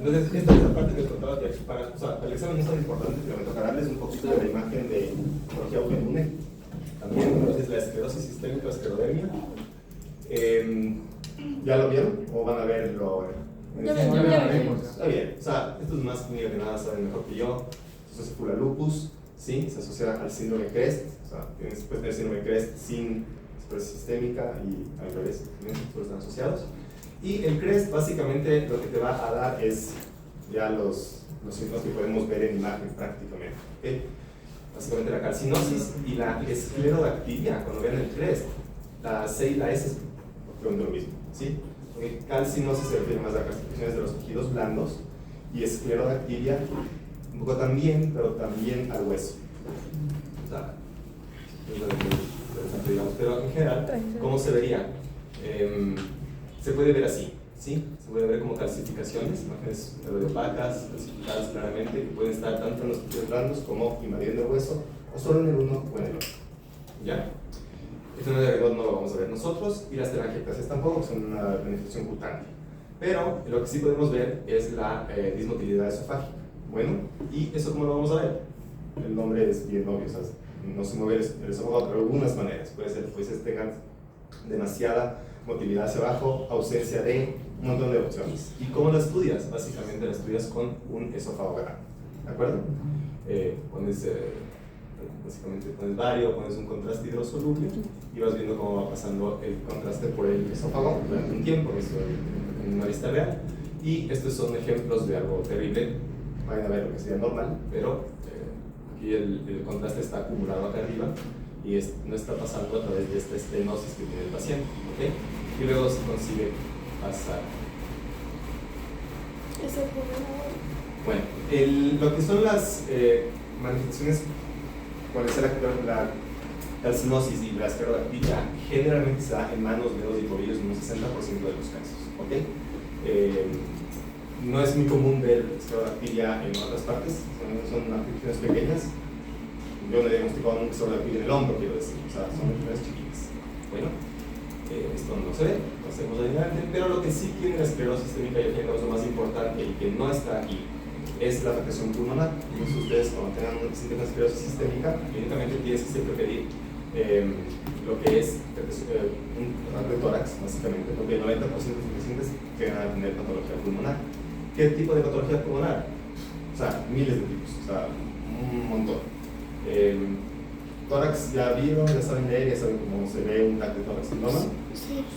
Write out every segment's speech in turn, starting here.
Entonces, esta es la parte que les contaba de aquí para, o sea, el examen no es tan importante, pero me tocará darles un poquito de la imagen de patología autoinmune. También es la esclerosis sistémica o esclerodermia. ¿Ya lo vieron o van a verlo ahora? Ya vimos. Está bien, o sea, esto es más que nada, saben mejor que yo. Esto se asocia al lupus, ¿sí? Se asocia al síndrome CREST, o sea, puedes tener síndrome CREST sin esclerosis sistémica y al revés, todos están asociados. Y el CREST básicamente lo que te va a dar es ya los síntomas que podemos ver en imagen prácticamente, ¿okay? Básicamente la calcinosis y la esclerodactilia, cuando vean el CREST, la C y la S es lo mismo, ¿sí? Porque calcinosis se refiere más a calcificaciones de los tejidos blandos y esclerodactilia un poco también, pero también al hueso. O sea, es muy interesante, digamos. Pero en general, ¿cómo se vería? Se puede ver así, ¿sí? Se puede ver como calcificaciones, imágenes opacas, calcificadas claramente, que pueden estar tanto en los tejidos blandos como invadiendo el hueso, o solo en el uno o en el otro. ¿Ya? Esto no lo vamos a ver nosotros, y las telangiectasias tampoco, son una manifestación cutánea. Pero lo que sí podemos ver es la dismotilidad esofágica. Bueno, ¿y eso cómo lo vamos a ver? El nombre es bien obvio, o sea, no se mueve el esófago de algunas maneras. Puede ser que tengan demasiada motilidad hacia abajo, ausencia de un montón de opciones. ¿Y cómo la estudias? Básicamente la estudias con un esófago grande. ¿De acuerdo? Básicamente pones bario, pones un contraste hidrosoluble y vas viendo cómo va pasando el contraste por el esófago durante un tiempo, eso en una vista real. Y estos son ejemplos de algo terrible. Vayan a ver lo que sería normal, pero aquí el contraste está acumulado acá arriba y no está pasando a través de esta estenosis que tiene el paciente, ¿okay? Y luego se consigue pasar. Bueno, lo que son las manifestaciones, cuando es la calcinosis y la esclerodactilia, generalmente se da en manos, dedos y tobillos en un 60% de los casos, ¿ok? No es muy común ver esclerodactilia en otras partes, son afecciones pequeñas. Yo no he diagnosticado nunca esclerodactilia en el hombro, quiero decir, o sea, son afecciones chiquitas. Bueno, esto no se ve, lo hacemos adelante, pero lo que sí tiene la esclerosis sistémica y el lo más importante y que no está aquí es la afectación pulmonar. Entonces ustedes cuando tengan una esclerosis sistémica, clínicamente tienes que siempre pedir lo que es un tratamiento de tórax, básicamente, porque el 90% de los pacientes llegan a tener patología pulmonar. ¿Qué tipo de patología pulmonar? O sea, miles de tipos, o sea, un montón. Tórax ya vieron, ya saben leer, ya saben cómo se ve un TAC de tórax síndrome.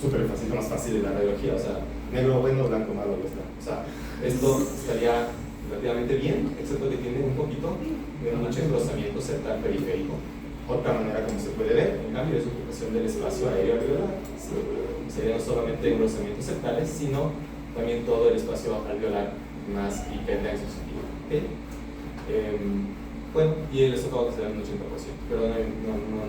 Súper fácil, lo más fácil de la radiología, o sea, negro bueno, blanco malo, ya está. O sea, esto estaría relativamente bien, excepto que tiene un poquito de mucho engrosamiento septal periférico. Otra manera como se puede ver, en cambio, es ocupación del espacio aéreo alveolar. Sería no solamente engrosamientos septales, sino también todo el espacio alveolar más hiperdenso. ¿Okay? Bueno, y el esófago se da en un 80%, pero no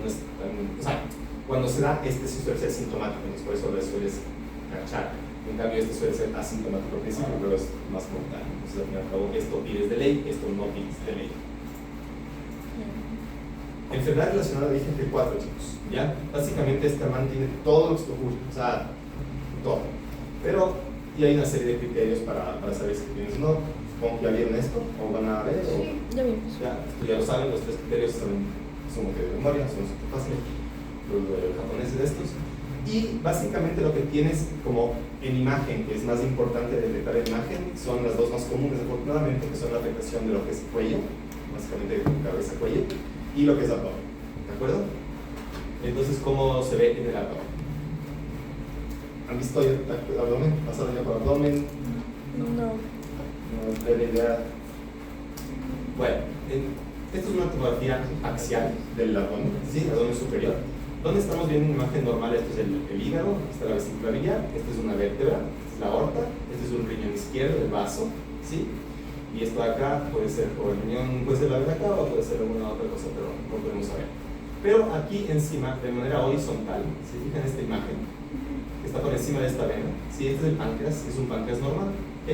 es tan. O sea, cuando se da, este sí suele ser sintomático, entonces por eso le sueles cachar. En cambio, este suele ser asintomático al principio, pero es más mortal. Entonces, al fin y al cabo, esto pides de ley, esto no pides de ley. Enfermedad relacionada de IgG4, chicos. ¿Ya? Básicamente, esta mantiene todo lo que se ocurre, o sea, todo. Pero, y hay una serie de criterios para saber si tienes o no. Supongo que ya vieron esto, o van a ver. Sí, ya vimos. Ya lo saben, los tres criterios son que de memoria, son súper fáciles, los japoneses de estos. Y básicamente lo que tienes como en imagen, que es más importante de detectar en imagen, son las dos más comunes, afortunadamente, que son la afectación de lo que es cuello, básicamente cabeza-cuello, y lo que es abdomen. ¿De acuerdo? Entonces, ¿cómo se ve en el abdomen? ¿Han visto el abdomen? ¿Pasado ya por abdomen? No. No es la idea. Bueno, esto es una tomografía axial del abdomen, ¿sí? El abdomen superior. ¿Dónde estamos viendo una imagen normal? Esto es el hígado, aquí está la vesícula biliar, esta es una vértebra, esta es la aorta, este es un riñón izquierdo, el vaso, ¿sí? Y esto de acá puede ser, o el riñón puede ser la vena acá o puede ser alguna otra cosa, pero no podemos saber. Pero aquí encima, de manera horizontal, si fijan esta imagen, que está por encima de esta vena, ¿sí? Este es el páncreas, es un páncreas normal, ¿ok?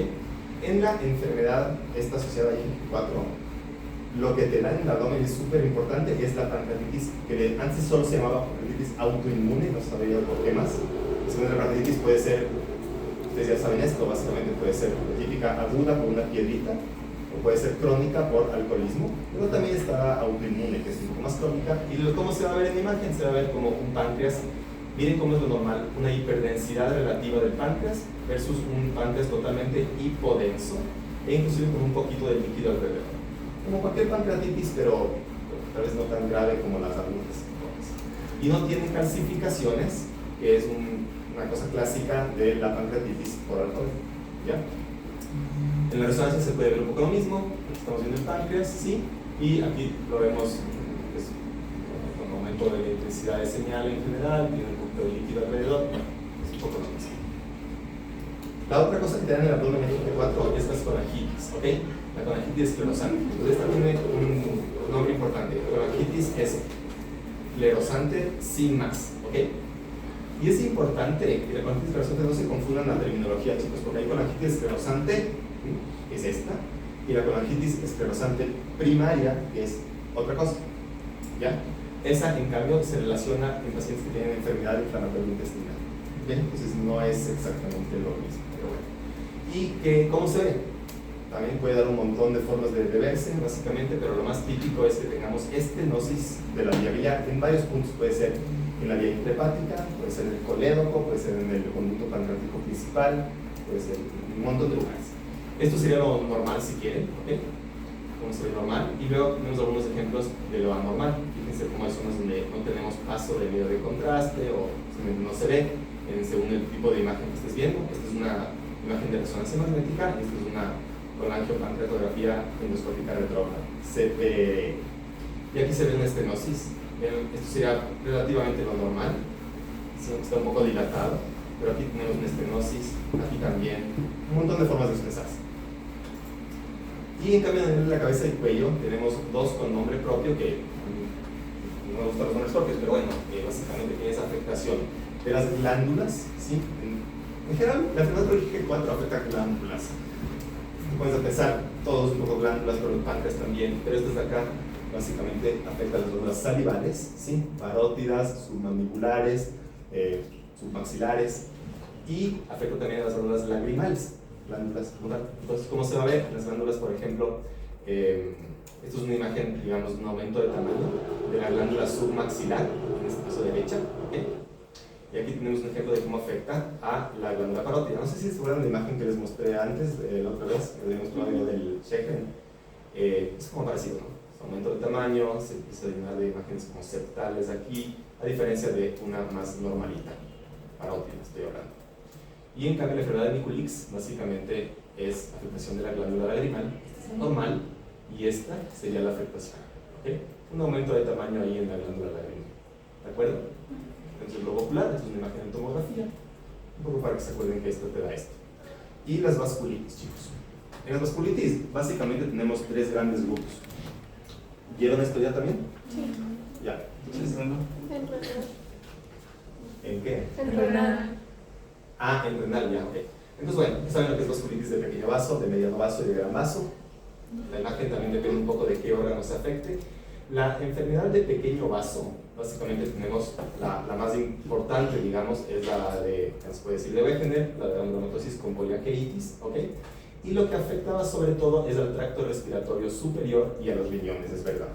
En la enfermedad, esta asociada a IgG4, lo que te da en el abdomen es súper importante, es la pancreatitis, que antes solo se llamaba pancreatitis autoinmune, no sabía por qué más. La pancreatitis puede ser Ustedes ya saben esto, básicamente puede ser típica aguda por una piedrita, o puede ser crónica por alcoholismo, pero también está autoinmune, que es un poco más crónica. ¿Y cómo se va a ver en la imagen? Se va a ver como un páncreas. Miren cómo es lo normal, una hiperdensidad relativa del páncreas versus un páncreas totalmente hipodenso e inclusive con un poquito de líquido alrededor. Como cualquier pancreatitis, pero tal vez no tan grave como las agudas. Y no tienen calcificaciones, que es una cosa clásica de la pancreatitis por alcohol. ¿Ya? En la resonancia se puede ver un poco lo mismo, estamos viendo el páncreas, ¿sí? Y aquí lo vemos pues, con aumento de la intensidad de señal en general, tiene un poquito de líquido alrededor, es un poco lo mismo. La otra cosa que te dan en el abdomen F4 es la colangitis, ¿ok? La colangitis esclerosante. Entonces esta tiene un nombre importante, colangitis esclerosante sin más, ¿ok? Y es importante que la colangitis esclerosante no se confundan la terminología, chicos, porque hay colangitis esclerosante, que es esta, y la colangitis esclerosante primaria, que es otra cosa, ¿ya? Esa, en cambio, se relaciona en pacientes que tienen enfermedad inflamatoria intestinal, ¿ok? Entonces no es exactamente lo mismo, pero bueno. ¿Y cómo se ve? También puede dar un montón de formas de verse, básicamente, pero lo más típico es que tengamos estenosis de la vía biliar en varios puntos. Puede ser en la vía intrahepática, puede ser en el colédoco, puede ser en el conducto pancreático principal, puede ser en un montón de lugares. Esto sería lo normal si quieren, ¿ok? Como sería normal. Y luego tenemos algunos ejemplos de lo anormal. Fíjense cómo hay zonas donde no tenemos paso de medio de contraste o no se ve según el tipo de imagen que estés viendo. Esta es una imagen de resonancia magnética y esta es una colangiopancreatografía endoscópica retrógrada, CPE. Y aquí se ve una estenosis. Esto sería relativamente lo normal, está un poco dilatado, pero aquí tenemos una estenosis, aquí también, un montón de formas de expresarse. Y en cambio en la cabeza y cuello tenemos dos con nombre propio que no me gustan los nombres propios, pero bueno, básicamente tiene esa afectación de las glándulas, ¿sí? En general, la enfermedad crónica 4 afecta a glándulas. Tú puedes pensar, todos un poco glándulas, pero el páncreas también, pero esto de acá básicamente afecta a las glándulas salivales, ¿sí? Parótidas, submandibulares, submaxilares, y afecta también a las glándulas lagrimales, glándulas. Entonces, ¿cómo se va a ver? Las glándulas, por ejemplo, esto es una imagen, digamos, de un aumento de tamaño de la glándula submaxilar, en este caso derecha, ¿ok? Y aquí tenemos un ejemplo de cómo afecta a la glándula parótida. No sé si se acuerdan de la imagen que les mostré antes, la otra vez, que habíamos mostrado del Schekren. Es como parecido, ¿no? Aumento de tamaño, se empieza a llenar de imágenes conceptuales aquí, a diferencia de una más normalita, parótida estoy hablando. Y en cambio la enfermedad de Mikulicz básicamente es afectación de la glándula lagrimal, normal, y esta sería la afectación, ¿okay? Un aumento de tamaño ahí en la glándula lagrimal, ¿de acuerdo? Entonces el globo ocular, esto es una imagen en tomografía, un poco para que se acuerden que esto te da esto. Y las vasculitis, chicos. En las vasculitis básicamente tenemos tres grandes grupos. ¿Vieron esto ya también? Sí. Ya. Entonces, En renal. ¿en qué? En renal. Ah, en renal, ya, ok. Entonces, bueno, saben lo que es vasculitis de pequeño vaso, de mediano vaso y de gran vaso. La imagen también depende un poco de qué órgano se afecte. La enfermedad de pequeño vaso, básicamente tenemos la más importante, digamos, es la de, ¿qué se puede decir? De Wegener, la de granulomatosis con poliaqueitis, ¿ok? Y lo que afectaba sobre todo es al tracto respiratorio superior y a los riñones, es verdad.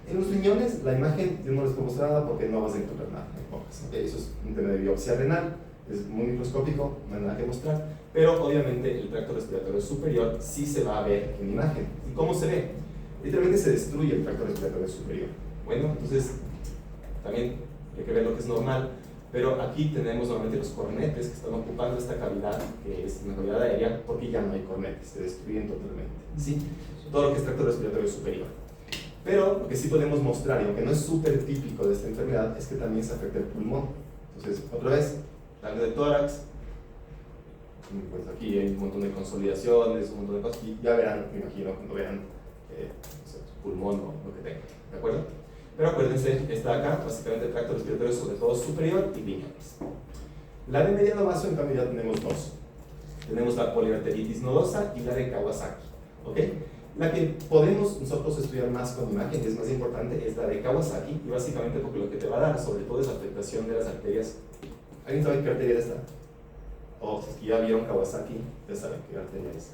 En los riñones, la imagen yo no les puedo mostrar nada porque no vas a encontrar nada, ¿okay? Eso es un tema de biopsia renal, es muy microscópico, no hay nada que mostrar, pero obviamente el tracto respiratorio superior sí se va a ver en imagen. ¿Y cómo se ve? Literalmente se destruye el tracto respiratorio superior. Bueno, entonces también hay que ver lo que es normal, pero aquí tenemos normalmente los cornetes que están ocupando esta cavidad, que es una cavidad aérea, porque ya no hay cornetes, se destruyen totalmente, ¿sí? Todo lo que es tracto respiratorio superior. Pero lo que sí podemos mostrar, y aunque no es súper típico de esta enfermedad, es que también se afecta el pulmón. Entonces, otra vez, labio de tórax, pues aquí hay un montón de consolidaciones, un montón de cosas, y ya verán, me imagino, cuando vean pulmón o lo que tengan, ¿de acuerdo? Pero acuérdense, está acá, básicamente tracto respiratorio sobre todo superior y riñones. La de mediano vaso, en cambio, ya tenemos dos. Tenemos la poliarteritis nodosa y la de Kawasaki, ¿ok? La que podemos nosotros estudiar más con imagen, y es más importante, es la de Kawasaki, y básicamente porque lo que te va a dar sobre todo es la afectación de las arterias. ¿Alguien sabe qué arteria está? o si ya vieron Kawasaki, ya saben qué arteria es.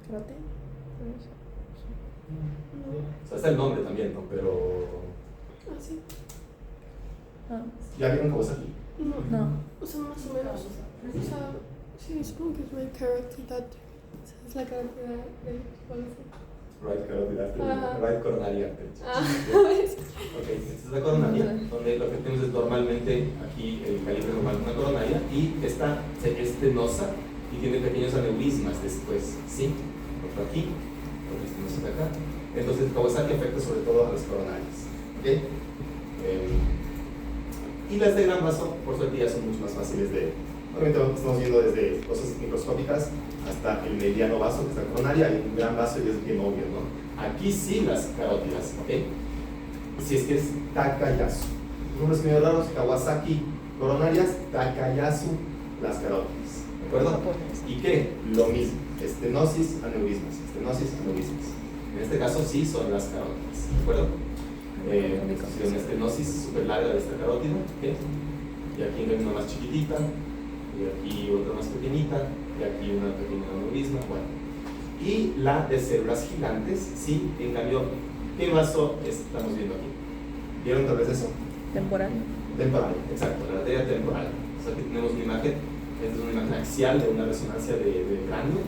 ¿Carote? O sea, está el nombre también, ¿no? Pero... Ah, sí. Ah, ¿Ya vieron Kawasaki? No. no. O sea, más o menos. O sea, sí, supongo que es my carotid. Es la carotida del corazón. Right carotid artery, Ajá. right coronary artery. Ah, ¿ves? Ok, esta es la coronaria, donde lo que tenemos es normalmente aquí el calibre normal de una coronaria y esta es estenosa y tiene pequeños aneurismas después, ¿sí? Otro aquí, otro estenoso de acá. Entonces, Kawasaki afecta sobre todo a las coronarias, ¿ok? Y las de gran vaso, por suerte, ya son mucho más fáciles de... Obviamente estamos viendo desde cosas microscópicas hasta el mediano vaso, que es la coronaria, y un gran vaso y es bien obvio, ¿no? Aquí sí las carótidas, ¿ok? Si es que es Takayasu. Nombres medio raros, Kawasaki, coronarias, Takayasu, las carótidas, ¿de acuerdo? ¿Y qué? Lo mismo, estenosis, aneurismas, En este caso sí son las carótidas, ¿de acuerdo? Una estenosis súper larga de esta carótida, ¿ok? Y aquí hay una más chiquitita, y aquí otra más pequeñita, y aquí una pequeña aneurisma, bueno. Y la de células gigantes, sí, en cambio, ¿qué vaso estamos viendo aquí? ¿Vieron tal vez eso? Temporal. Temporal, exacto, la arteria temporal. O sea, aquí tenemos una imagen, esta es una imagen axial de una resonancia de cráneo,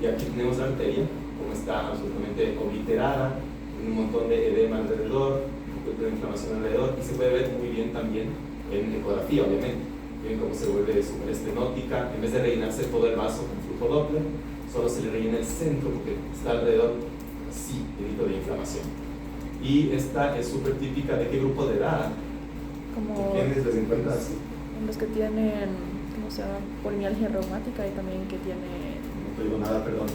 y aquí tenemos la arteria, como está absolutamente obliterada, un montón de edema alrededor, un poco de inflamación alrededor, y se puede ver muy bien también en ecografía, obviamente. Ven cómo se vuelve súper estenótica, en vez de rellenarse todo el vaso con flujo Doppler, solo se le rellena el centro porque está alrededor, así, de inflamación. Y esta es súper típica de qué grupo de edad. Como ¿Quiénes les encuentran así? los que tienen, ¿cómo se llama? Polimialgia reumática y también que tiene... No te digo nada, perdón.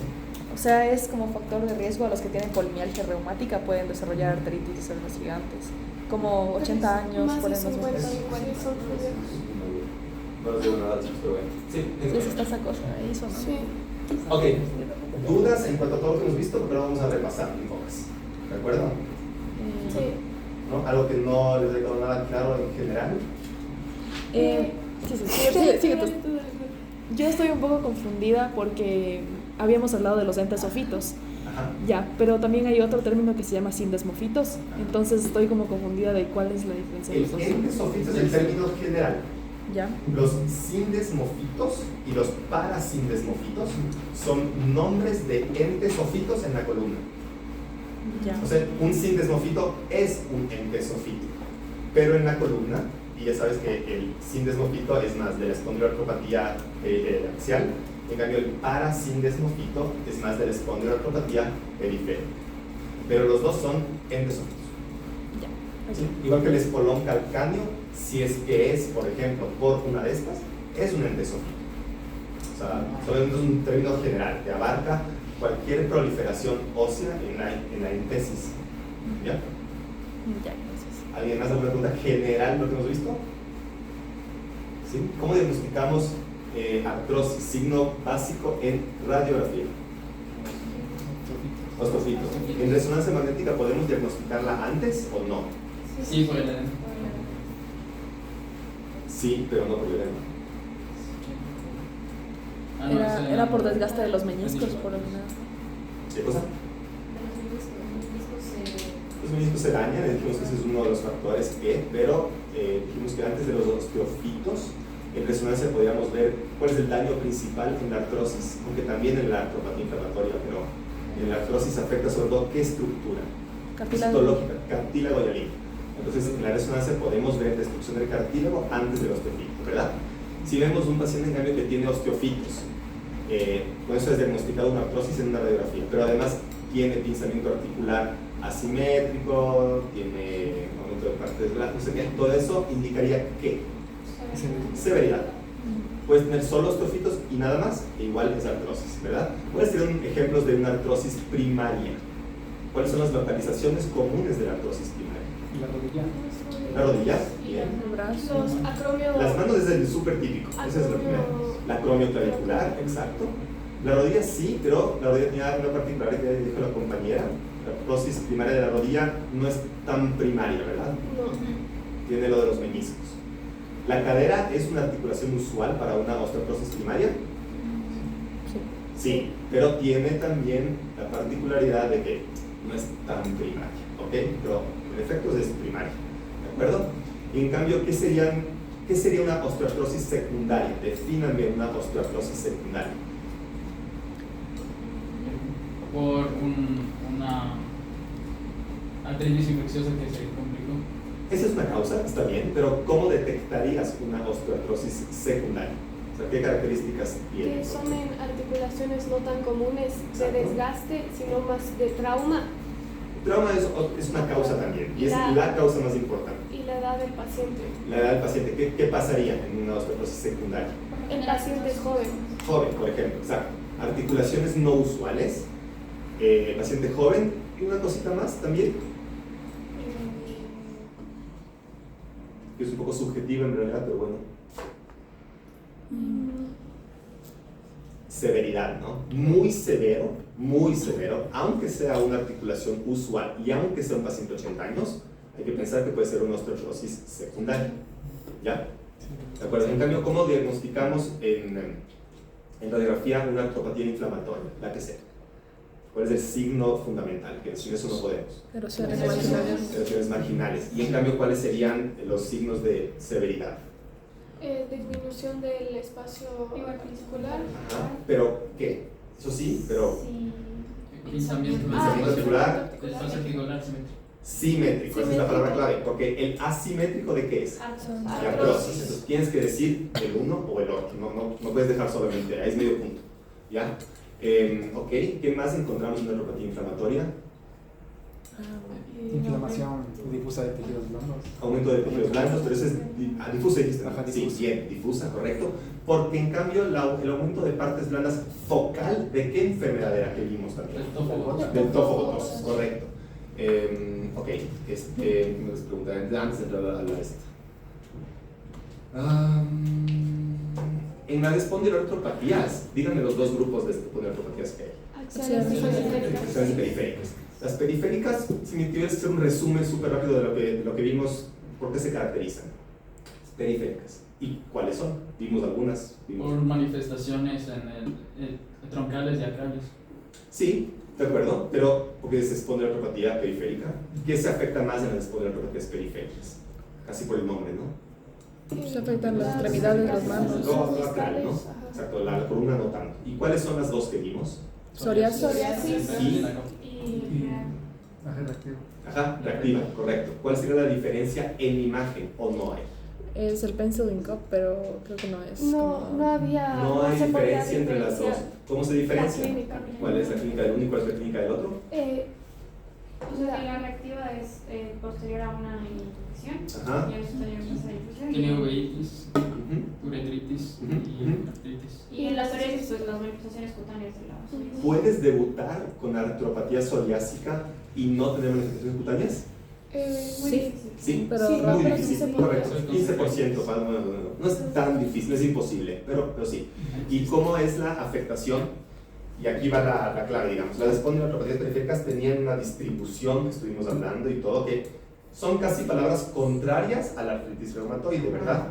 O sea, es como factor de riesgo a los que tienen polimialgia reumática pueden desarrollar arteritis de células gigantes. Como 80 años, Más por de ejemplo. 50 Es- igual son viejos. No les digo nada, chicos, pero bueno. Sí, Sí, está esa cosa ahí, eso, ¿no? Sí. Ok, dudas en cuanto a todo lo que hemos visto, pero vamos a repasar un poco. ¿De acuerdo? Sí. ¿No? Algo que no les ha quedado nada claro en general. Sigue tú. Yo estoy un poco confundida porque habíamos hablado de los entes sofitos, Ajá. ya, pero también hay otro término que se llama sindesmofitos, entonces estoy como confundida de cuál es la diferencia de El los dos. ente sofito es el término general. Ya, Los sindesmofitos y los parasindesmofitos son nombres de entes sofitos en la columna. ya. O sea, un sindesmofito es un ente sofito, pero en la columna, y ya sabes que el sindesmofito es más de la espondiloartropatía axial, en cambio el parasindesmofito es más de la espondiloartropatía periférica. Pero los dos son entes sofitos. Ya. ¿Sí? Igual que el espolón calcáneo, si es que es, por ejemplo, por una de estas, es un ente sofito. O sea, solamente es un término general que abarca cualquier proliferación ósea en la entesis. ¿Ya? Ya, entonces. ¿Alguien más alguna pregunta general de lo que hemos visto? ¿Sí? ¿Cómo diagnosticamos artrosis, signo básico en radiografía? Ostofitos. ¿En resonancia magnética podemos diagnosticarla antes o no? Sí, por el edema. Sí, pero no por el edema. Era por desgaste de los meniscos, por una... ¿Qué cosa? Los meniscos se dañan, dijimos que ese es uno de los factores que, pero dijimos que antes de los osteofitos, en resonancia podríamos ver cuál es el daño principal en la artrosis, aunque también en la artropatía inflamatoria, pero en la artrosis afecta sobre todo qué estructura histológica, cartílago y alín. Entonces, en la resonancia podemos ver destrucción del cartílago antes del osteofito, ¿verdad? Si vemos un paciente en cambio que tiene osteofitos, con eso es diagnosticado una artrosis en una radiografía, pero además tiene pinzamiento articular asimétrico, tiene aumento de partes blandas, no sé qué, todo eso indicaría ¿qué? Severidad. Puedes tener solo osteofitos y nada más, e igual es artrosis, ¿verdad? ¿Cuáles serían ejemplos de una artrosis primaria? ¿Cuáles son las localizaciones comunes de la artrosis primaria? La rodilla. La rodilla, bien. El brazo. Los acromios. Las manos es el súper típico, ese es lo primero. La acromioclavicular, exacto. La rodilla sí, pero la rodilla tenía una particularidad que dijo la compañera. La artrosis primaria de la rodilla no es tan primaria, ¿verdad? No. viene lo de los meniscos. ¿La cadera es una articulación usual para una osteoporosis primaria? Sí, pero tiene también la particularidad de que no es tan primaria, ¿ok? Pero en efecto es primaria, ¿de acuerdo? Y en cambio, ¿qué sería una osteoartrosis secundaria? Defíname una osteoartrosis secundaria. Por una artritis infecciosa que se complicó. Esa es una causa, está bien, pero ¿cómo detectarías una osteoartrosis secundaria? O sea, ¿qué características tiene? Que son en articulaciones no tan comunes de Exacto. desgaste, sino más de trauma. Trauma es una causa también, y es la causa más importante. Y la edad del paciente. La edad del paciente, ¿qué pasaría en una osteoporosis secundaria? El paciente es joven. Joven, por ejemplo, exacto. Articulaciones no usuales, paciente joven, y una cosita más también, que es un poco subjetiva en realidad, pero bueno. Severidad, ¿no? Muy severo, aunque sea una articulación usual y aunque sea un paciente de 80 años, hay que pensar que puede ser una osteoporosis secundaria. ¿Ya? ¿De acuerdo? En cambio, ¿cómo diagnosticamos en radiografía una artropatía inflamatoria? La que sea. ¿Cuál es el signo fundamental? Que sin eso no podemos. Erosiones marginales. Erosiones marginales. Y en cambio, ¿cuáles serían los signos de severidad? Disminución del espacio articular. Ajá. ¿Pero qué? Eso sí, pero Pinzamiento articular. espacio articular simétrico. Simétrico, esa es la palabra clave. Porque el asimétrico, ¿de qué es? De artrosis. Entonces tienes que decir el uno o el otro. No puedes dejar solamente, ahí es medio punto. ¿Ya? Ok, ¿qué más encontramos en una artropatía inflamatoria? Inflamación difusa de tejidos blandos. Aumento de tejidos blandos, pero eso es difusa, dijiste. Ajá, Sí, difusa. bien, difusa, correcto. Porque en cambio el aumento de partes blandas focal, ¿de qué enfermedad era que vimos también? Del tofogotosis, correcto. Ok, me les preguntaré antes de entrar a la esta. En las espondiloartropatías, díganme los dos grupos de espondiloartropatías que hay. Axiales y periféricas. Axiales y periféricas. Las periféricas, si me tuvieras que hacer un resumen súper rápido de lo que vimos, ¿por qué se caracterizan? Periféricas. ¿Y cuáles son? Vimos algunas. Por manifestaciones troncales y acrales. Sí, de acuerdo, pero porque es espondiloartropatía periférica. ¿Qué se afecta más en las espondiloartropatías periféricas? Casi por el nombre, ¿no? Se afectan las extremidades, las manos. Lo acral, ¿no? Ajá. Exacto, la columna no tanto. ¿Y cuáles son las dos que vimos? Psoriasis. Y Ajá, reactivo. ajá, reactiva, correcto. ¿Cuál sería la diferencia en imagen o no hay? Es el pencil cup, pero creo que no es. No había. No hay se podía diferencia entre las dos. diferenciar. ¿Cómo se diferencia? La clínica. ¿Cuál es la clínica del uno y cuál es la clínica del otro? O sea que la reactiva es posterior a una infección Ajá. y el superior es la difusión. Tiene uveitis, Ujú. uretritis Ujú. y artritis. Y en la psoriasis, pues las manifestaciones cutáneas de la psoriasis. ¿Puedes debutar con artropatía psoriásica y no tener manifestaciones cutáneas? Muy Sí. difícil. Sí, Pero sí, muy pero difícil, sí se puede. correcto. 15%, no es tan difícil, no es imposible, pero sí. ¿Y cómo es la afectación? Y aquí va la clave, digamos. Las espondiloartropatías periféricas tenían una distribución que estuvimos hablando y todo, que son casi palabras contrarias a la artritis reumatoide, ¿verdad?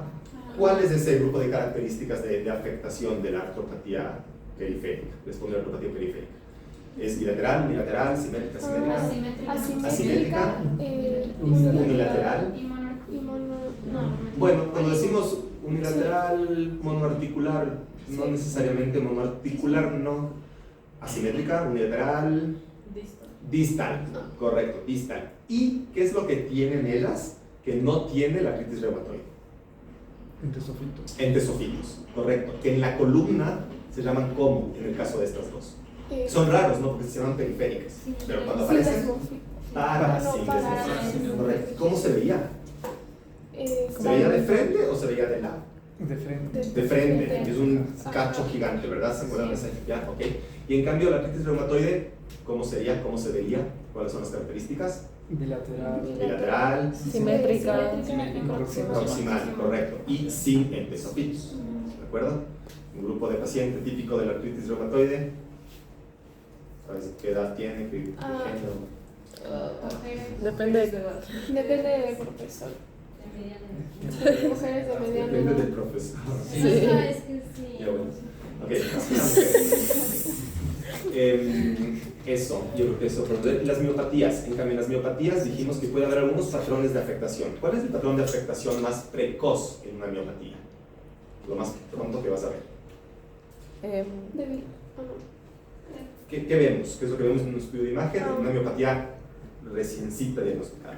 ¿Cuál es ese grupo de características de afectación de la artropatía periférica, de espondiloartropatía periférica? ¿Es bilateral, unilateral, simétrica, simétrica? Asimétrica. Unilateral. Y no. Bueno, cuando decimos unilateral, monoarticular, no necesariamente monoarticular, no. Asimétrica, unilateral, distal, correcto, distal. ¿Y qué es lo que tienen ellas que no tiene la artritis reumatoide? Entesofitos. Entesofilos, correcto. Que en la columna se llaman como en el caso de estas dos. Son raros, ¿no? Porque se llaman periféricas. Pero cuando aparecen, parasindesmorfismo. Correcto. ¿Cómo se veía? ¿Se veía de frente o se veía de lado? De frente. De frente, que es un cacho gigante, ¿verdad? ¿Se acuerdan de ese? Ya, ok. Y en cambio, la artritis reumatoide, ¿cómo sería? ¿Cómo se vería? ¿Cuáles son las características? Bilateral. Bilateral, Simétrica. proximal, correcto. Y sin entesofilos, ¿de acuerdo? Un grupo de paciente típico de la artritis reumatoide. ¿Sabes qué edad tiene? ¿Qué género? Depende. Depende del profesor. Mujeres de mediana Depende del edad. profesor. Sí. Es que sí. Ya bueno. Ok, eso, yo creo que eso. Pero las miopatías, en cambio, en las miopatías dijimos que puede haber algunos patrones de afectación. ¿Cuál es el patrón de afectación más precoz en una miopatía? Lo más pronto que vas a ver. Débil. Ah, no. ¿Qué vemos? ¿Qué es lo que vemos en un estudio de imagen? Una miopatía reciencita diagnosticada.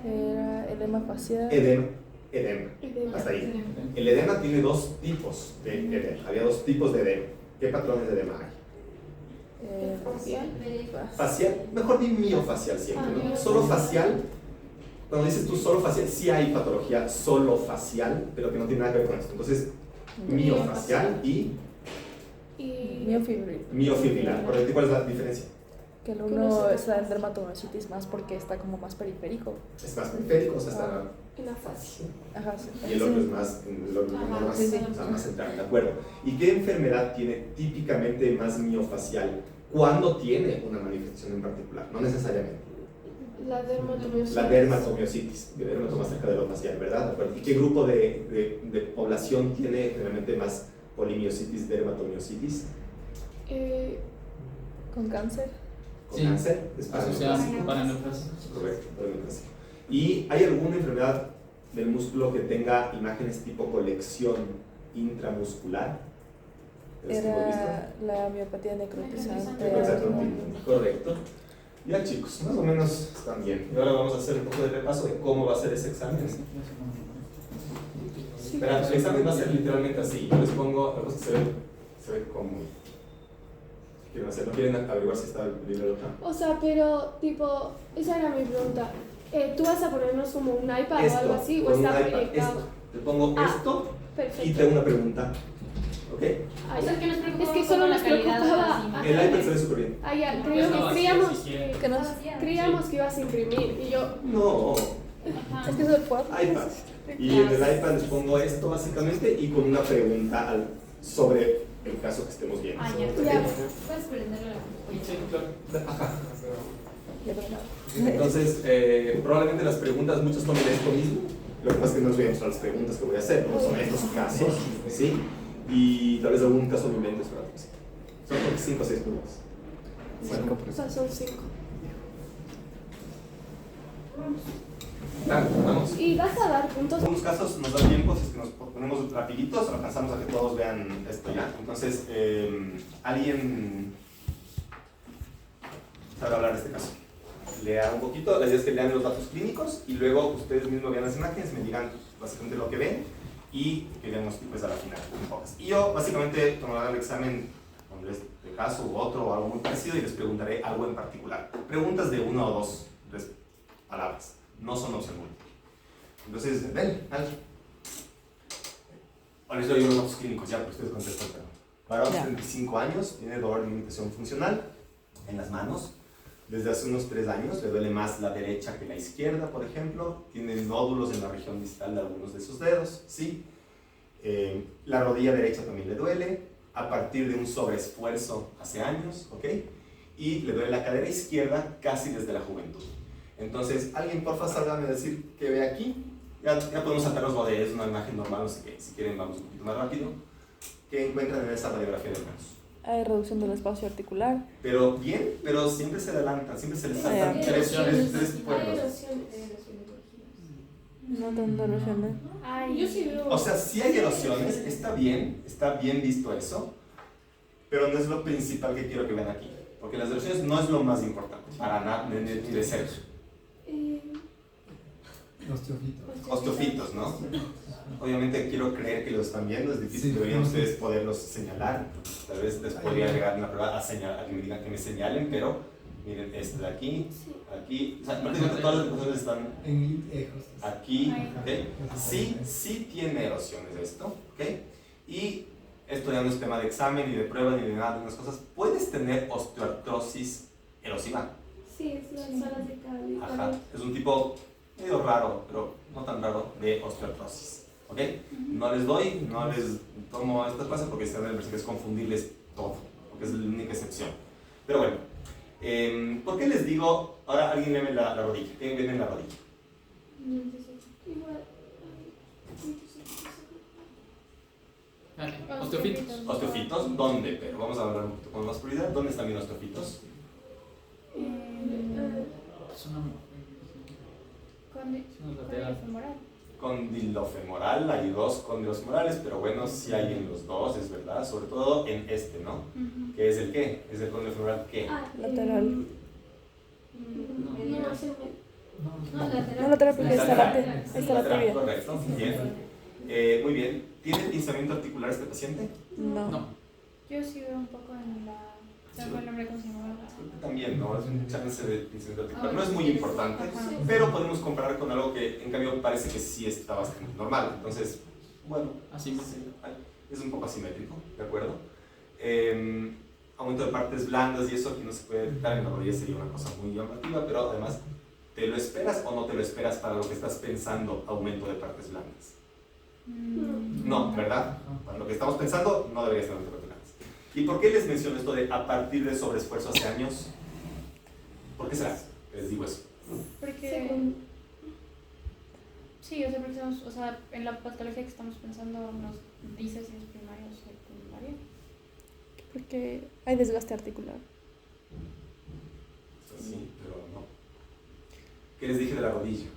Era edema facial. Edema. Edema. Hasta ahí. El edema tiene dos tipos de edema. Había dos tipos de edema. ¿Qué patrones de edema hay? Facial. Facial, mejor di miofacial siempre, ¿no? Ah, Solo facial, cuando dices tú solo facial, sí hay patología solo facial, pero que no tiene nada que ver con esto. Entonces, miofacial y Y Miofibrilar. ¿Correcto? ¿Y cuál es la diferencia? Que el Que no uno se es la dermatomyositis más porque está como más periférico. Es más periférico, o sea, está... en la fase. Ajá, sí. Y el otro es más, el otro Ajá, más, sí, sí. o sea, más central, ¿de acuerdo? ¿Y qué enfermedad tiene típicamente más miofacial? ¿Cuándo tiene una manifestación en particular? No necesariamente. La dermatomiositis. La dermatomiositis, que dermato más cerca de lo facial, ¿verdad? ¿De acuerdo? ¿Y qué grupo de población tiene generalmente más polimiositis, dermatomiositis? Con cáncer. ¿Con Sí. cáncer? Es Asociadas paraneoplasia. para neoplasia. Correcto, paraneoplasia. ¿Y hay alguna enfermedad del músculo que tenga imágenes tipo colección intramuscular? ¿De las que hemos visto? Era la miopatía necrotizante. Exacto, correcto. Ya chicos, más o menos están bien. Y ahora vamos a hacer un poco de repaso de cómo va a ser ese examen. Sí. Verán, el examen va a ser literalmente así. Yo les pongo, la cosa se ve como... ¿Qué quieren hacer? ¿No quieren averiguar si está el libro acá? O sea, pero tipo, esa era mi pregunta. ¿Tú vas a ponernos como un iPad o algo así? ¿O con un está iPad, proyectado? esto. Te pongo Ah, esto y Perfecto. tengo una pregunta. ¿Ok? Ah, O sea, ya. que nos preocupa Es que un solo poco nos la calidad de preocupaba. las imágenes. El iPad se ve súper bien. Ah, ya, Está creíamos vacío, si quiere. Que nos... creíamos que ibas a imprimir. Y yo, No, Ajá. Es que es el cuadro. iPad. Y en el iPad les pongo esto básicamente y con una pregunta sobre el caso que estemos viendo. Ah, ya. ¿Ok? ya. Puedes prenderlo. Sí, claro. Ajá. Ya terminado. Entonces, probablemente las preguntas, muchos tomen esto mismo. Lo que pasa es que no les voy a mostrar las preguntas que voy a hacer, ¿no? Son estos casos, ¿sí? Y tal vez algún caso violento, ¿verdad? Sí. Son como 5 o 6 preguntas. Bueno, o sea, son 5. vamos. ¿Y vas a dar puntos? En algunos casos nos da tiempo, si es que nos ponemos rapiditos, alcanzamos a que todos vean esto ya. Entonces, ¿alguien sabe hablar de este caso? Lea un poquito, la idea es que lean los datos clínicos y luego ustedes mismos vean las imágenes, me digan básicamente lo que ven y que diagnostico a la final. Y yo básicamente tomaré el examen con este caso u otro o algo muy parecido y les preguntaré algo en particular. Preguntas de 1 o 2 palabras, no son opción múltiple. Entonces, ven, dale. Ahora les doy unos datos clínicos ya, porque ustedes contestan. Varón, 35 años, tiene dolor de limitación funcional en las manos. Desde hace unos 3 años le duele más la derecha que la izquierda, por ejemplo. Tiene nódulos en la región distal de algunos de sus dedos, ¿sí? La rodilla derecha también le duele, a partir de un sobreesfuerzo hace años, ¿ok? Y le duele la cadera izquierda casi desde la juventud. Entonces, alguien porfa salgame a decir qué ve aquí. Ya podemos saltarnos lo de es una imagen normal, no sé qué. Si quieren vamos un poquito más rápido. ¿Qué encuentran en esa radiografía de manos? Hay reducción del espacio articular. Pero bien, pero siempre se adelantan, siempre se les saltan Hay tres Hay pueblos. erosiones. No tanto erosiones. Ay, yo sí veo. O sea, sí hay erosiones, está bien visto eso, pero no es lo principal que quiero que vean aquí. Porque las erosiones no es lo más importante, para nada, ni de cerca. Osteofitos, ¿no? Obviamente quiero creer que los están viendo, es difícil, Sí. deberían ustedes poderlos señalar. Tal vez les podría llegar una prueba a que me digan que me señalen, pero miren, este de aquí, aquí, o sea, prácticamente todas las erosiones están aquí, ¿ok? Sí tiene erosiones esto, ¿ok? Y esto ya no es tema de examen, ni de prueba, ni de nada de unas cosas. Puedes tener osteoartrosis erosiva. Sí, es las salas de cable. Ajá, es un tipo medio raro, pero no tan raro, de osteoartrosis, ¿ok? No les tomo esta clase porque se me parece que es confundirles todo, porque es la única excepción. Pero bueno, ¿por qué les digo, ahora alguien léeme la rodilla? ¿Qué ven en la rodilla? Igual. Osteofitos. Osteofitos, ¿dónde? Pero vamos a hablar un poquito con más prioridad. ¿Dónde están bien osteofitos? Es una Condilo femoral. Condilofemoral, hay dos cóndilos femorales, pero bueno, sí hay en los dos, es verdad, sobre todo en este, ¿no? ¿Qué es el qué? ¿Es el cóndilo femoral qué? Lateral. No, es el No, lateral. No, lateral porque está Lateral. está la Lateral, tibia. correcto, bien. Muy bien. ¿Tiene pinzamiento articular este paciente? No. No. Yo sí veo un poco en la. ¿Se fue el nombre cómo se llamaba? Creo que también, ¿no? Es un chance de pinzamiento articular. Ah, No es muy sí. importante, Ajá. pero podemos comparar con algo que en cambio parece que sí está bastante normal. Entonces, bueno, Así es un poco asimétrico, ¿de acuerdo? Aumento de partes blandas y eso aquí no se puede detectar, en la rodilla sería una cosa muy llamativa, pero además, ¿te lo esperas o no te lo esperas para lo que estás pensando, aumento de partes blandas? No, ¿verdad? Para lo que estamos pensando, no debería estar aumento de partes blandas. ¿Y por qué les menciono esto de a partir de sobreesfuerzo hace años? ¿Por qué será que les digo eso? Porque. Sí, o sea, porque estamos, o sea, en la patología que estamos pensando nos dice si es primaria o secundaria. Porque hay desgaste articular. Sí, pero no. ¿Qué les dije de la rodilla?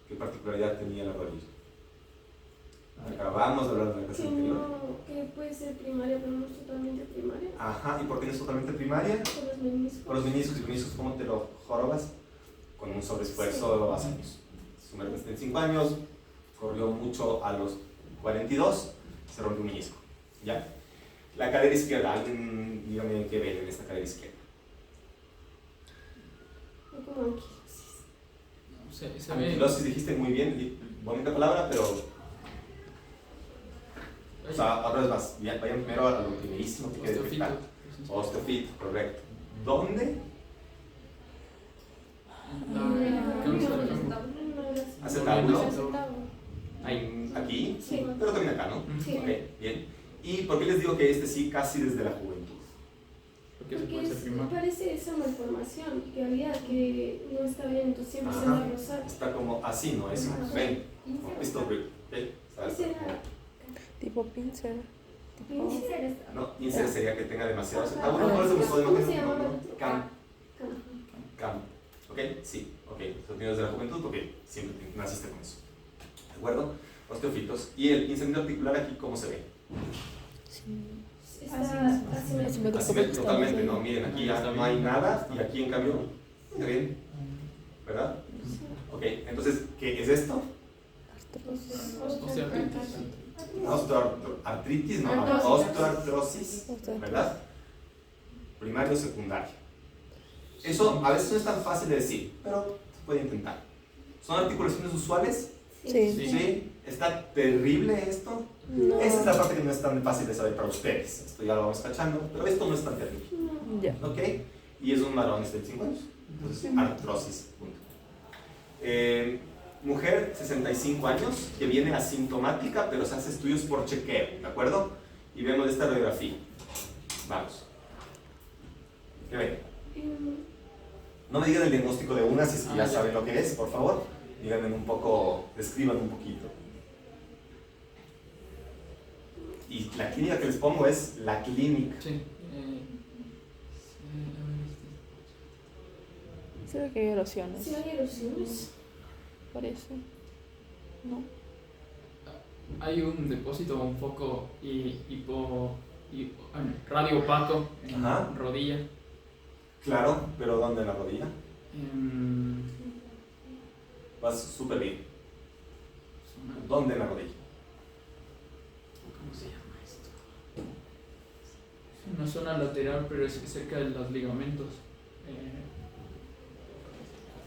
¿Qué particularidad tenía la rodilla? Acabamos de hablar de la clase anterior. Que puede ser primaria, pero no es totalmente primaria. Ajá, ¿y por qué no es totalmente primaria? Por los meniscos. Por los meniscos. ¿Y meniscos cómo te lo jorobas? Con un sobreesfuerzo hace años. Su merced está en 5 años, corrió mucho a los 42, se rompió un menisco. ¿Ya? La cadera izquierda, alguien dígame qué ven en esta cadera izquierda. Como anquilosis. se ve. Anquilosis dijiste muy bien, y bonita palabra, pero. O sea, otra vez más, vayan primero a lo primerísimo que quede Osteofito. detectar. Osteofito, correcto. ¿Dónde? Acetábulo. Ahí, aquí, Sí. pero también acá, ¿no? Sí. Ok, bien. ¿Y por qué les digo que este sí casi desde la juventud? Porque se Porque puede ser primario. parece esa malformación que había que no está bien, entonces siempre se Ajá. va a rozar. Está como así, ¿no? Es, Ajá. ven, como esto, ¿ok? ¿Sabes? Ese era Tipo pincer. Tipo... pincer. No, insert sería que tenga demasiado Ajá. acetábulo. ¿Cuál es el uso de ¿Cómo se imagen? llamaba? Cam. Cam. Cam. ¿Ok? Sí, ok. Lo tienes desde la juventud porque siempre naciste con eso. ¿De acuerdo? Osteofitos. ¿Y el pinzamiento articular aquí cómo se ve? Sí. Está Asimétrico. asimétrico. Así ve totalmente, ¿no? Miren, aquí ya no hay nada y aquí en cambio, muy bien, ¿verdad? Ok, entonces, ¿qué es esto? Osteoartritis. Osteoartritis, no, Artrosis. osteoartrosis, ¿verdad? Primario o secundario. Eso a veces no es tan fácil de decir, pero se puede intentar. ¿Son articulaciones usuales? Sí. Sí. ¿Está terrible esto? No. Esa es la parte que no es tan fácil de saber para ustedes. Esto ya lo vamos cachando, pero esto no es tan terrible. Ya. ¿Ok? Y es un varón de 5 años. Entonces, artrosis. Punto. Mujer, 65 años, que viene asintomática, pero se hace estudios por chequeo, ¿de acuerdo? Y vemos esta radiografía. Vamos. ¿Qué ven? No me digan el diagnóstico de una, si es que ya saben lo que es, por favor. Díganme un poco, describan un poquito. Y la clínica que les pongo es la clínica. Sí. Se ve que hay erosiones. Sí, hay erosiones. Parece. No. Hay un depósito, un foco radio opaco en Ajá. rodilla. Claro, pero ¿dónde en la rodilla? En Vas súper bien. zona- ¿Dónde en la rodilla? ¿Cómo se llama esto? Es una zona lateral, pero es cerca de los ligamentos.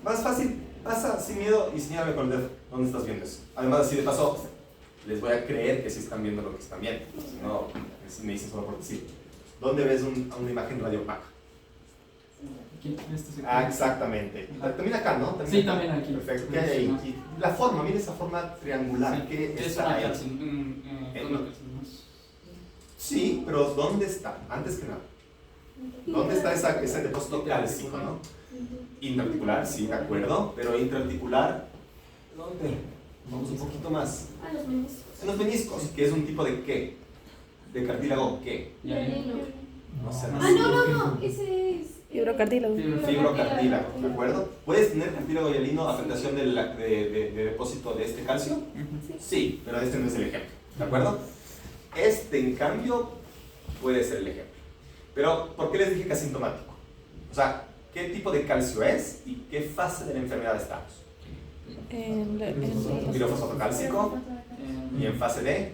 Más fácil, pasa sin miedo y señálame con el dedo. ¿Dónde estás viendo eso? Además, así de paso, les voy a creer que sí están viendo lo que están viendo. Si no, me dicen solo por decir. ¿Dónde ves una imagen radio opaca? Aquí, en este sector. Ah, exactamente. También acá, ¿no? Sí, también aquí. Perfecto. ¿Qué hay ahí? Y la forma, mira esa forma triangular. Sí, ¿Qué es está una ahí? calcin- Sí, pero ¿dónde está? Antes que nada. ¿Dónde está ese depósito cálcico, no? Intraarticular, sí, de acuerdo. Pero intraarticular, ¿dónde? Vamos un poquito más. A los meniscos. En los meniscos, que es un tipo de qué? ¿De cartílago qué? Hialino. No sé. Ah, no, ese es. Fibrocartílago. Fibrocartílago, ¿de acuerdo? ¿Puedes tener cartílago hialino a afectación de depósito de este calcio? Sí, pero este no es el ejemplo, ¿de acuerdo? Este, en cambio, puede ser el ejemplo. Pero, ¿por qué les dije que asintomático? O sea, ¿qué tipo de calcio es y qué fase de la enfermedad estamos? Pirofosfatocálcico y en fase de...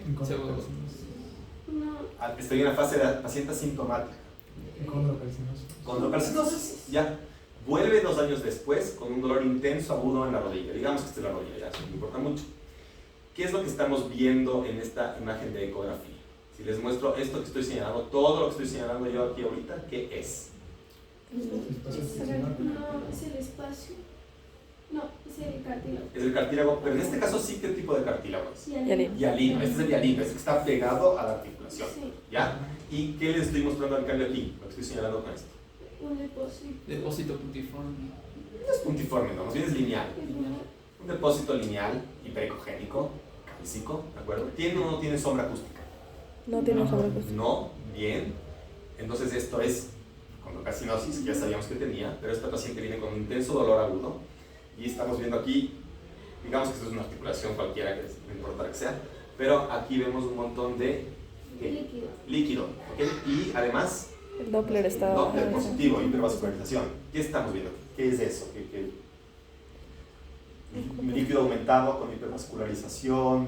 No. Estoy en la fase de paciente asintomática. Condrocalcinosis, ya. Vuelve 2 años después con un dolor intenso agudo en la rodilla. Digamos que esta es la rodilla, ya, eso me importa mucho. ¿Qué es lo que estamos viendo en esta imagen de ecografía? Si les muestro esto que estoy señalando, todo lo que estoy señalando yo aquí ahorita, ¿qué es? No, es el espacio. No, es el cartílago. Es el cartílago, pero en este caso sí, ¿qué tipo de cartílago es? Hialino. Hialino, este es el hialino, este que está pegado a la articulación, Sí, ¿ya? ¿Y qué les estoy mostrando al cambio aquí? Lo que estoy señalando con esto. un depósito. Depósito puntiforme. No es puntiforme, no, más bien es lineal. Un depósito lineal, hiperecogénico, cálcico, ¿de acuerdo? ¿Tiene o no tiene sombra acústica? No tiene sobrepuesto. No, bien. Entonces esto es condrocalcinosis, que ya sabíamos que tenía, pero esta paciente viene con un intenso dolor agudo y estamos viendo aquí, digamos que esto es una articulación cualquiera, que no importa que sea, pero aquí vemos un montón de Líquido. líquido, ¿ok? Y además El Doppler está... Doppler positivo, hipervascularización. ¿Qué estamos viendo? ¿Qué es eso? Líquido aumentado con hipervascularización.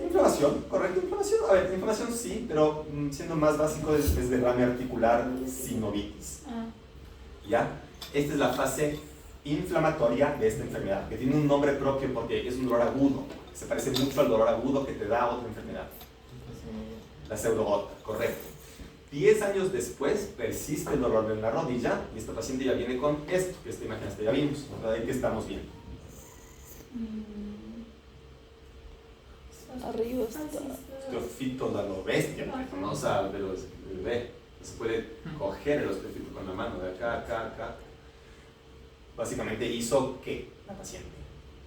Inflamación, correcto, inflamación. A ver, inflamación sí, pero siendo más básico es derrame articular, sinovitis. ¿Ya? Esta es la fase inflamatoria de esta enfermedad, que tiene un nombre propio porque es un dolor agudo. Se parece mucho al dolor agudo que te da otra enfermedad. La pseudogota, correcto. 10 años después persiste el dolor en la rodilla y esta paciente ya viene con esto, que esta imagen hasta ya vimos. ¿Qué estamos viendo? Arriba está... Osteofito da lo bestia, ¿no? O sea, de los bebé. Se puede coger el osteofito con la mano, de acá, acá, acá. Básicamente hizo ¿qué? La paciente.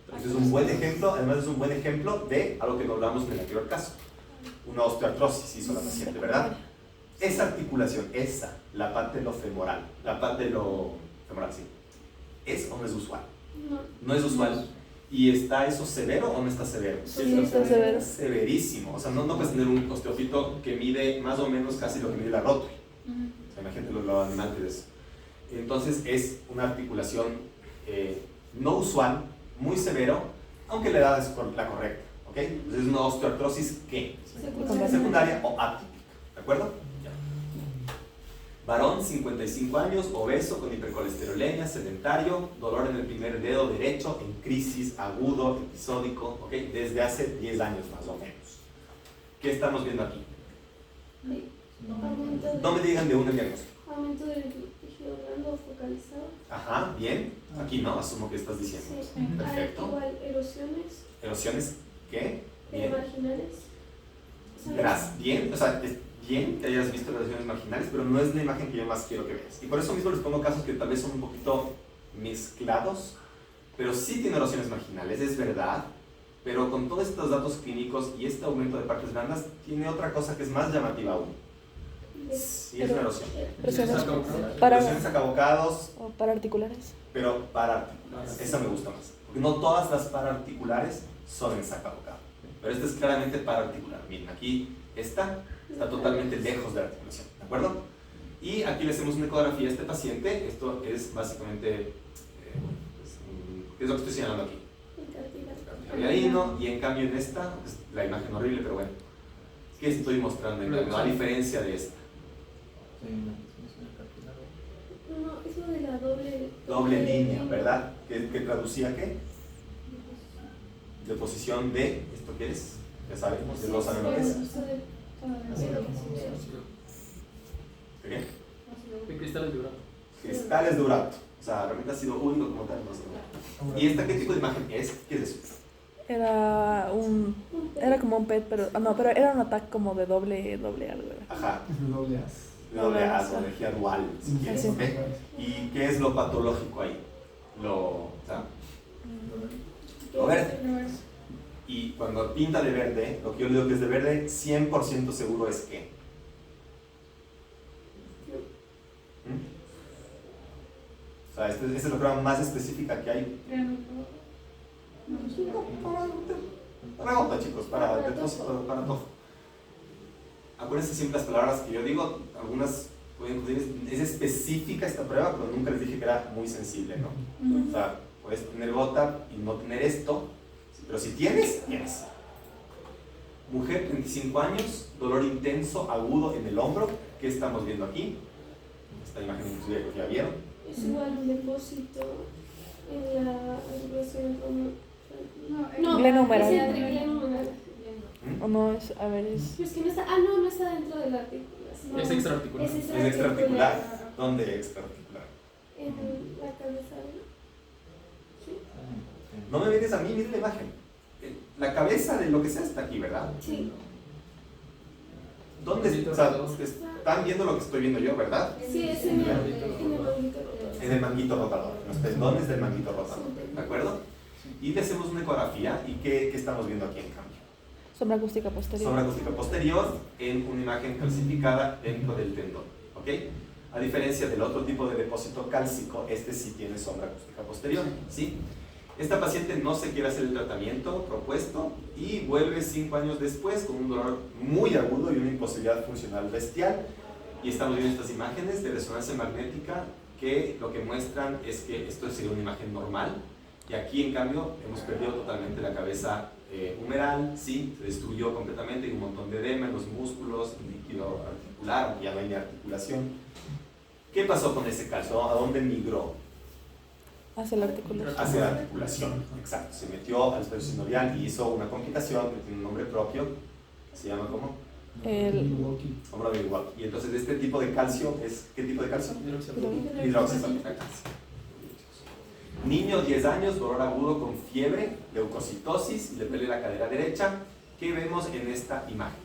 Entonces es un buen ejemplo, además es un buen ejemplo de algo que no hablamos en el anterior caso. Una osteoartrosis hizo la paciente, ¿verdad? Esa articulación, esa, la parte de lo femoral, la parte de lo femoral, sí. ¿Es o no es usual? No. No es usual. ¿Y está eso severo o no está severo? Sí, está severo. Severísimo. O sea, no puedes tener un osteofito que mide más o menos casi lo que mide la rótula. O sea, imagínate lo animante de eso. Entonces es una articulación no usual, muy severo, aunque la edad es la correcta. ¿Ok? Entonces es una osteoartrosis ¿qué? Secundaria o atípica. ¿De acuerdo? Ya. Varón, 55 años, obeso, con hipercolesterolemia, sedentario, dolor en el primer dedo derecho, en crisis, agudo, episódico, ¿ok? Desde hace 10 años más o menos. ¿Qué estamos viendo aquí? No me digan de un diagnóstico. Aumento del tejido blando focalizado. Ajá, bien. Aquí no, asumo que estás diciendo. Sí. Perfecto. Igual erosiones ¿Erosiones qué? Bien. marginales. Verás, bien, o sea, es bien que hayas visto las erosiones marginales, pero no es la imagen que yo más quiero que veas. Y por eso mismo les pongo casos que tal vez son un poquito mezclados, pero sí tiene erosiones marginales, es verdad, pero con todos estos datos clínicos y este aumento de partes blandas, tiene otra cosa que es más llamativa aún. Sí, es una erosión. Erosiones Para erosiones acabocados, o paraarticulares. pero paraarticulares. Esa me gusta más. Porque no todas las paraarticulares son en saco abocado. Pero esta es claramente paraarticular. Miren, aquí está totalmente lejos de la articulación. ¿De acuerdo? Y aquí le hacemos una ecografía a este paciente. Esto es básicamente, ¿qué es lo que estoy señalando aquí? El cartílago. Y en cambio en esta, es la imagen horrible, pero bueno. ¿Qué estoy mostrando en cambio? A diferencia de esta. No, es lo de la Doble línea, ¿verdad? ¿Que traducía qué? Deposición de, ¿esto qué es? Ya sabemos, de 2 a 9 es. ¿Qué? De cristales de urato. Cristales de urato. O sea, realmente ha sido único como tal. No sé. ¿Y esta qué tipo de imagen es? ¿Qué es eso? Era como un PET, pero era un ataque como de doble algo. Ajá. Doble A. Doble A, energía dual, si quieres. Sí. ¿Ok? ¿Y qué es lo patológico ahí? A ver. Y cuando pinta de verde, lo que yo le digo que es de verde, 100% seguro es que. O sea, esta es la prueba más específica que hay. Para otra, chicos, para depósito, para todo. Acuérdense siempre las palabras que yo digo, algunas pueden decir, es específica esta prueba, pero nunca les dije que era muy sensible, ¿no? O sea, puedes tener gota y no tener esto, pero si tienes, tienes. Mujer, 35 años, dolor intenso, agudo en el hombro. ¿Qué estamos viendo aquí? Esta imagen inclusive que ya vieron. Es igual un depósito en la articulación Glenúmero. es entre glenúmero. O no es, a ver, es. Pero es que no está, no está dentro de la articulación. Es extraarticular. Es Es extraarticular. ¿Dónde extraarticular? En la cabeza. ¿Sí? No me mires a mí, mire la imagen. La cabeza de lo que sea está aquí, ¿verdad? Sí. ¿Dónde está? O sea, están viendo lo que estoy viendo yo, ¿verdad? Sí, es en el manguito. En el manguito rotador, en los tendones del manguito rotador, ¿de acuerdo? Y le hacemos una ecografía y ¿qué estamos viendo aquí en cambio? Sombra acústica posterior. Sombra acústica posterior en una imagen calcificada dentro del tendón, ¿ok? A diferencia del otro tipo de depósito cálcico, este sí tiene sombra acústica posterior, ¿sí? Esta paciente no se quiere hacer el tratamiento propuesto y vuelve 5 años después con un dolor muy agudo y una imposibilidad funcional bestial. Y estamos viendo estas imágenes de resonancia magnética que lo que muestran es que esto sería una imagen normal. Y aquí, en cambio, hemos perdido totalmente la cabeza humeral, sí, se destruyó completamente, hay un montón de edema en los músculos, líquido articular, aunque ya no hay ni articulación. ¿Qué pasó con ese calcio? ¿A dónde migró? Hacia la articulación. Hacia la articulación, exacto. Se metió al espacio sinovial y hizo una complicación que tiene un nombre propio, se llama ¿cómo? Hombro de Milwaukee. Y entonces este tipo de calcio es, ¿qué tipo de calcio? Hidroxilado. Niño, 10 años, dolor agudo con fiebre, leucocitosis, le duele la cadera derecha. ¿Qué vemos en esta imagen?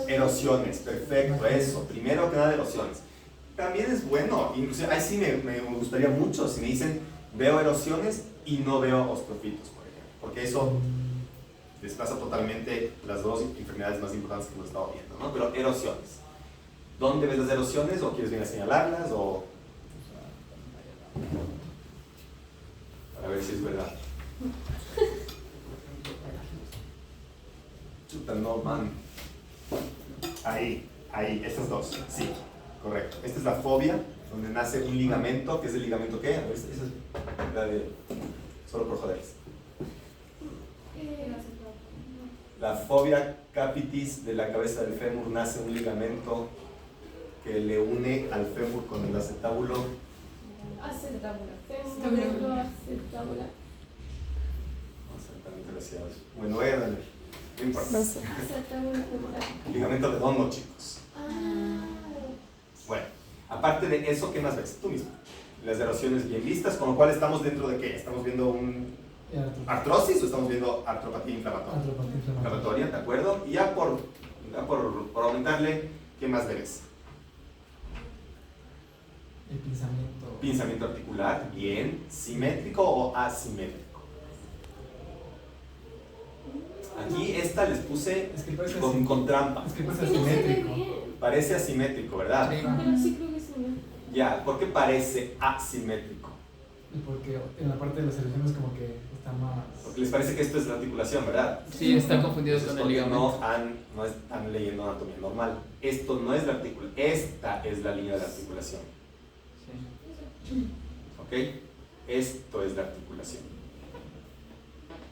Erosiones, perfecto, eso. Primero que nada, erosiones. También es bueno, inclusive, ahí sí me gustaría mucho si me dicen, veo erosiones y no veo osteofitos, por ejemplo, porque eso desplaza totalmente las dos enfermedades más importantes que hemos estado viendo, ¿no? Pero erosiones. ¿Dónde ves las erosiones? ¿O quieres venir a señalarlas? O para ver si es verdad. Chuta, no, man. Ahí, estas dos, sí, correcto. Esta es la fobia, donde nace un ligamento, que es el ligamento ¿qué? A ver, esa es la de, solo por joderles. La fobia capitis de la cabeza del fémur, nace un ligamento que le une al fémur con el acetábulo. Acetábula. No sé, tan desgraciados. Bueno, voy a darle. No importa. No sé. Ligamento redondo, chicos. Bueno, aparte de eso, ¿qué más ves? Tú mismo. Las erosiones bien vistas, con lo cual estamos dentro de ¿qué? ¿Estamos viendo un artrosis o estamos viendo artropatía inflamatoria? ¿De acuerdo? Y ya por aumentarle, ¿qué más ves? El pinzamiento. Pinzamiento articular, bien. ¿Simétrico o asimétrico? Aquí esta les puse Es que parece con trampa. Es que Es parece que no se ve asimétrico. bien. Parece asimétrico, ¿verdad? Sí. Pero sí creo que se ve. Ya, ¿por qué parece asimétrico? Y porque en la parte de las erosiones como que está más... Porque les parece que esto es la articulación, ¿verdad? Sí, están confundidos con el Porque ligamento. no están leyendo anatomía normal. Esto no es la articulación, esta es la línea de la articulación. Sí. ¿Ok? Esto es la articulación.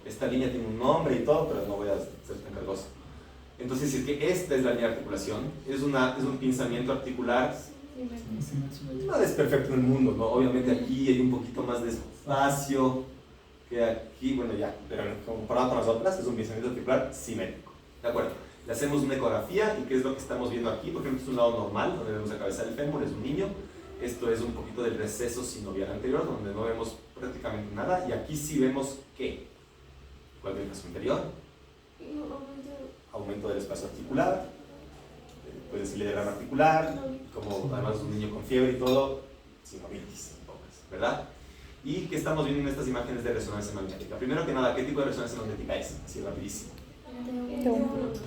Esta línea tiene un nombre y todo, pero no voy a ser tan cargoso. Entonces, si es que esta es la línea de articulación, es un pinzamiento articular. No es perfecto en el mundo, ¿no? Obviamente aquí hay un poquito más de espacio que aquí, bueno ya, pero comparado con las otras, es un pinzamiento articular simétrico. ¿De acuerdo? Le hacemos una ecografía y ¿qué es lo que estamos viendo aquí? Por ejemplo, este es un lado normal, donde vemos la cabeza del fémur, es un niño. Esto es un poquito del receso sinovial anterior, donde no vemos prácticamente nada. Y aquí sí vemos ¿qué? ¿Cuál es el caso anterior? Aumento del espacio articular, puede decirle derrame articular, como además un niño con fiebre y todo, sinovitis, en pocas, ¿verdad? ¿Y qué estamos viendo en estas imágenes de resonancia magnética? Primero que nada, ¿qué tipo de resonancia magnética es? Así rapidísimo.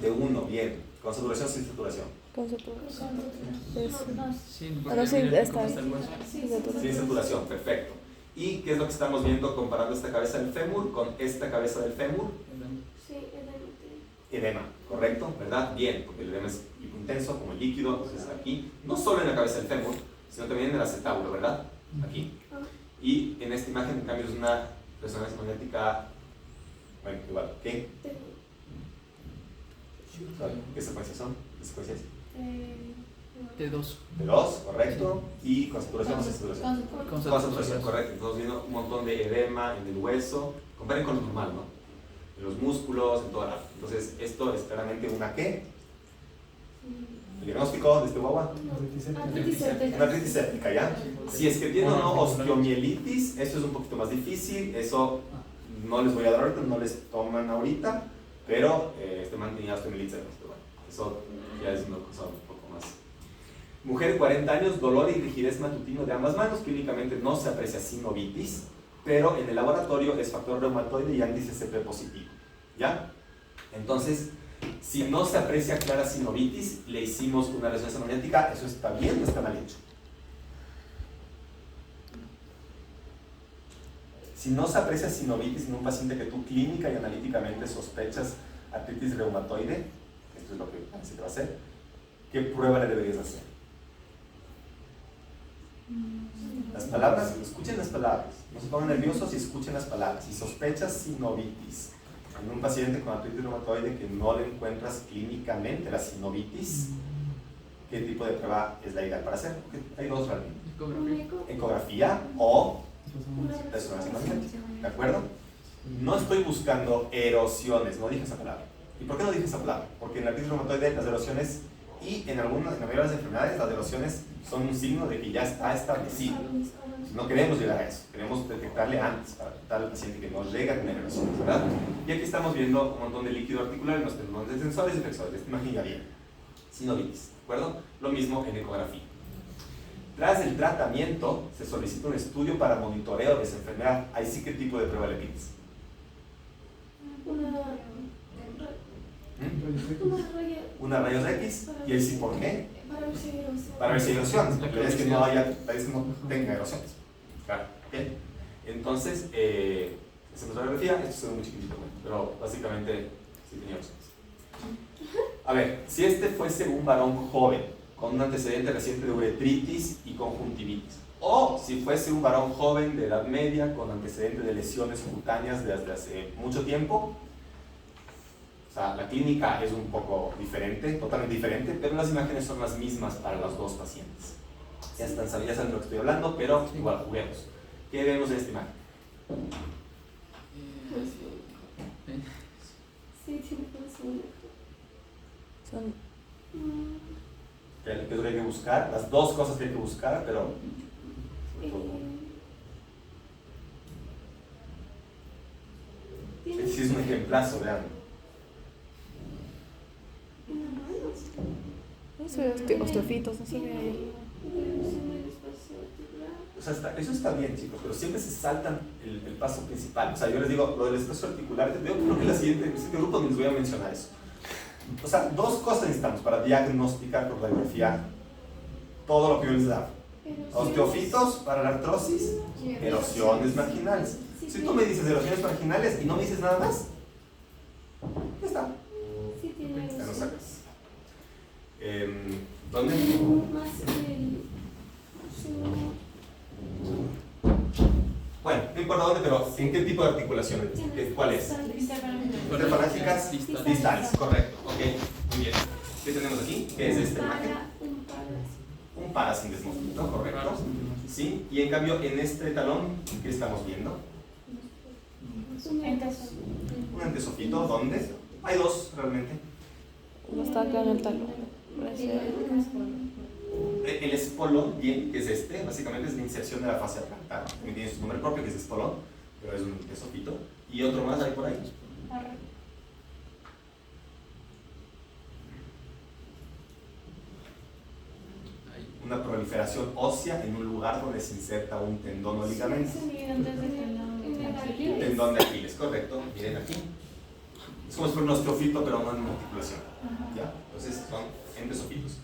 De 1, bien. ¿Con saturación o sin saturación? Con saturación. Sí, Ah, porque no, sí, mira está cómo está el ahí. hueso. Sin saturación, perfecto. ¿Y qué es lo que estamos viendo comparando esta cabeza del fémur con esta cabeza del fémur? Edema, ¿correcto? ¿Verdad? Bien, porque el edema es intenso como el líquido, entonces aquí, no solo en la cabeza del fémur, sino también en el acetábulo, ¿verdad? Aquí. Y en esta imagen, en cambio, es una resonancia magnética, bueno, igual, ¿qué? ¿Qué secuencias son? ¿Qué secuencias? T2. De 2, correcto. Y con saturación o sin saturación. Con Con saturación, correcto. Estamos viendo un montón de edema en el hueso. Comparen con lo normal, ¿no? En los músculos, en toda la... Entonces, esto es claramente una ¿qué? El diagnóstico de este guagua. Una artritis séptica, ¿ya? Si es que tiene o no osteomielitis, eso es un poquito más difícil. Eso no les voy a dar ahorita, no les toman ahorita. Pero este man tenía osteomielitis, pero bueno, eso ya es una cosa un poco más. Mujer, 40 años, dolor y rigidez matutino de ambas manos. Clínicamente no se aprecia sinovitis, pero en el laboratorio es factor reumatoide y anti-CCP positivo, ¿ya? Entonces, si no se aprecia clara sinovitis, le hicimos una resonancia magnética, ¿eso está bien o está mal hecho? Si no se aprecia sinovitis en un paciente que tú clínica y analíticamente sospechas artritis reumatoide, esto es lo que se te va a hacer, ¿qué prueba le deberías hacer? Las palabras, escuchen las palabras, no se pongan nerviosos y escuchen las palabras. Si sospechas sinovitis en un paciente con artritis reumatoide que no le encuentras clínicamente la sinovitis, ¿qué tipo de prueba es la ideal para hacer? Porque hay dos realmente. Ecografía o resonancia magnética, ¿de acuerdo? No estoy buscando erosiones, no dije esa palabra. ¿Y por qué no dije esa palabra? Porque en la artritis reumatoide las erosiones y en la mayoría de las enfermedades las erosiones son un signo de que ya está establecido. No queremos llegar a eso, queremos detectarle antes para tratar al paciente que no llega a tener erosiones, ¿verdad? Y aquí estamos viendo un montón de líquido articular en los tendones tensores y flexores de esta imagen ya bien. Sinovitis, ¿de acuerdo? Lo mismo en ecografía. Tras el tratamiento, se solicita un estudio para monitoreo de esa enfermedad. Ahí sí, ¿qué tipo de prueba le pides? Una rayos X. ¿Y ahí sí por qué? Para ver si hay erosiones. Porque la idea es que no tenga erosiones. Claro, ¿ok? Entonces, hacemos la radiografía. Esto se ve muy chiquitito, pero básicamente sí tenía erosiones. A ver, si este fuese un varón joven, con un antecedente reciente de uretritis y conjuntivitis, o si fuese un varón joven de edad media con antecedente de lesiones cutáneas desde hace mucho tiempo, o sea, la clínica es un poco diferente, totalmente diferente, pero las imágenes son las mismas para los dos pacientes. Ya saben de lo que estoy hablando, pero igual juguemos. ¿Qué vemos en esta imagen? Son ¿Qué es lo que hay que buscar? Las dos cosas que hay que buscar, pero... Este sí es un ejemplazo, vean. no sé, osteofitos, no se ve ahí. O sea, eso está bien, chicos, pero siempre se saltan el paso principal. O sea, yo les digo, lo del espacio articular, yo creo que en el siguiente grupo les voy a mencionar eso. O sea, dos cosas necesitamos para diagnosticar por radiografía todo lo que yo les daba. Osteofitos para la artrosis, erosiones marginales. Si tú me dices erosiones marginales y no me dices nada más, ya está. Ya lo sacas. ¿Dónde? Bueno, no importa dónde, pero ¿en qué tipo de articulación? ¿Cuál es? Interfalángicas distales, correcto. Ok, muy bien. ¿Qué tenemos aquí? ¿Qué es esta imagen? Un parasindesmófilo, correcto. ¿Sí? Y en cambio, en este talón, ¿qué estamos viendo? Un antesofito, ¿dónde? Hay dos realmente. No está acá en el talón. El espolón, bien, que es este, básicamente es la inserción de la fascia plantar. También tiene su nombre propio, que es espolón, pero es un antesofito. Y otro más hay por ahí. Una probabilidad proliferación ósea en un lugar donde se inserta un tendón o ligamento. Tendón de Aquiles, correcto. Miren aquí. Es como si fuera un osteofito, pero no en una articulación. ¿Ya? Entonces son entesofitos.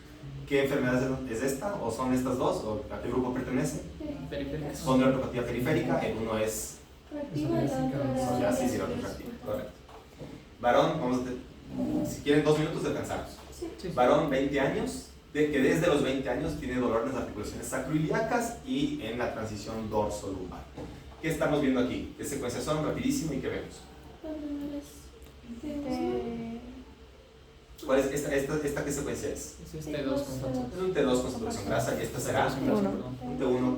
¿Qué enfermedad es esta? ¿O son estas dos? ¿O a qué grupo pertenece? Periféricas. Condroiropatía periférica. El uno es Reactiva y la otra ya, sí, la otra es reactiva. Correcto. Varón, si quieren 2 minutos alcanzamos. Sí. Varón, 20 años, que desde los 20 años tiene dolor en las articulaciones sacroiliacas y en la transición dorso-lumbar. ¿Qué estamos viendo aquí? ¿Qué secuencias son? Rapidísimo, ¿y qué vemos? ¿Cuál es esta qué secuencia es? Es T2 con Es un T2 con saturación grasa y esta será un T1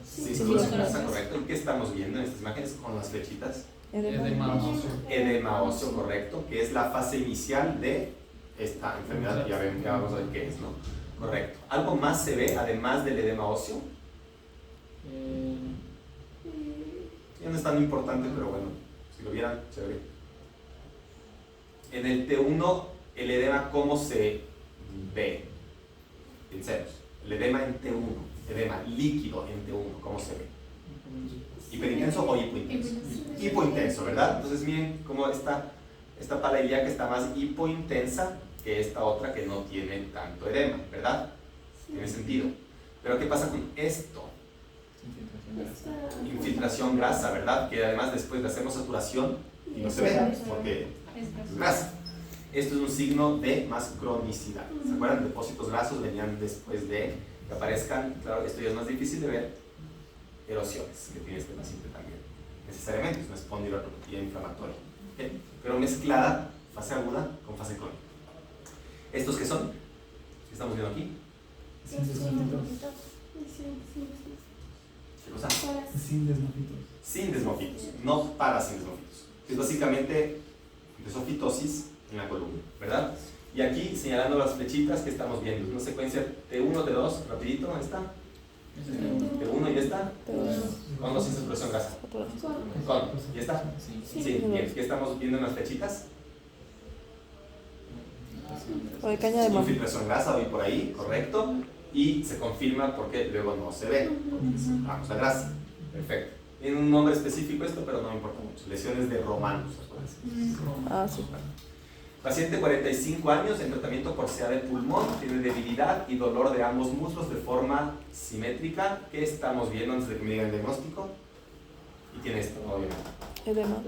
sin saturación grasa, correcto. ¿Y qué estamos viendo en estas imágenes con las flechitas? Edema óseo. Edema óseo, correcto, que es la fase inicial de esta enfermedad, ya vamos a ver qué es, ¿no? Correcto. ¿Algo más se ve además del edema óseo? Ya no es tan importante, pero bueno, si lo vieran, chévere. En el T1, el edema, ¿cómo se ve? Sinceros. El edema en T1, edema líquido en T1, ¿cómo se ve? ¿Hiperintenso o hipointenso? Hipointenso, ¿verdad? Entonces miren cómo esta pala ilíaca está más hipointensa que esta otra que no tiene tanto edema, ¿verdad? Tiene sentido. Pero ¿qué pasa con esto? Infiltración grasa, ¿verdad? Que además después le hacemos saturación y no se ve porque es grasa. Esto es un signo de más cronicidad. ¿Se acuerdan? Depósitos grasos venían después de que aparezcan, claro, esto ya es más difícil de ver, erosiones que tiene este paciente también. Necesariamente es una espondiloartropatía inflamatoria. ¿Okay? Pero mezclada, fase aguda con fase crónica. ¿Estos qué son? ¿Qué estamos viendo aquí? Sin desmofitos. ¿Qué cosa? Sin desmofitos. Sin desmofitos, no para sin desmofitos. Es básicamente desofitosis en la columna, ¿verdad? Y aquí señalando las flechitas que estamos viendo, una secuencia T1, T2, rapidito, ¿ahí está? T1 y esta, con o sin saturación grasa. Con, ¿y esta? Sí, bien, ¿qué estamos viendo en las flechitas? O de caña de maíz. Infiltración grasa, hoy por ahí, correcto. Y se confirma porque luego no se ve. Vamos a grasa. Perfecto. Tiene un nombre específico esto, pero no me importa mucho. Lesiones de Romanus. Ah, sí. Paciente 45 años en tratamiento por CA de pulmón, tiene debilidad y dolor de ambos muslos de forma simétrica. ¿Qué estamos viendo antes de que me digan el diagnóstico? Y tiene esto, obviamente. Edema.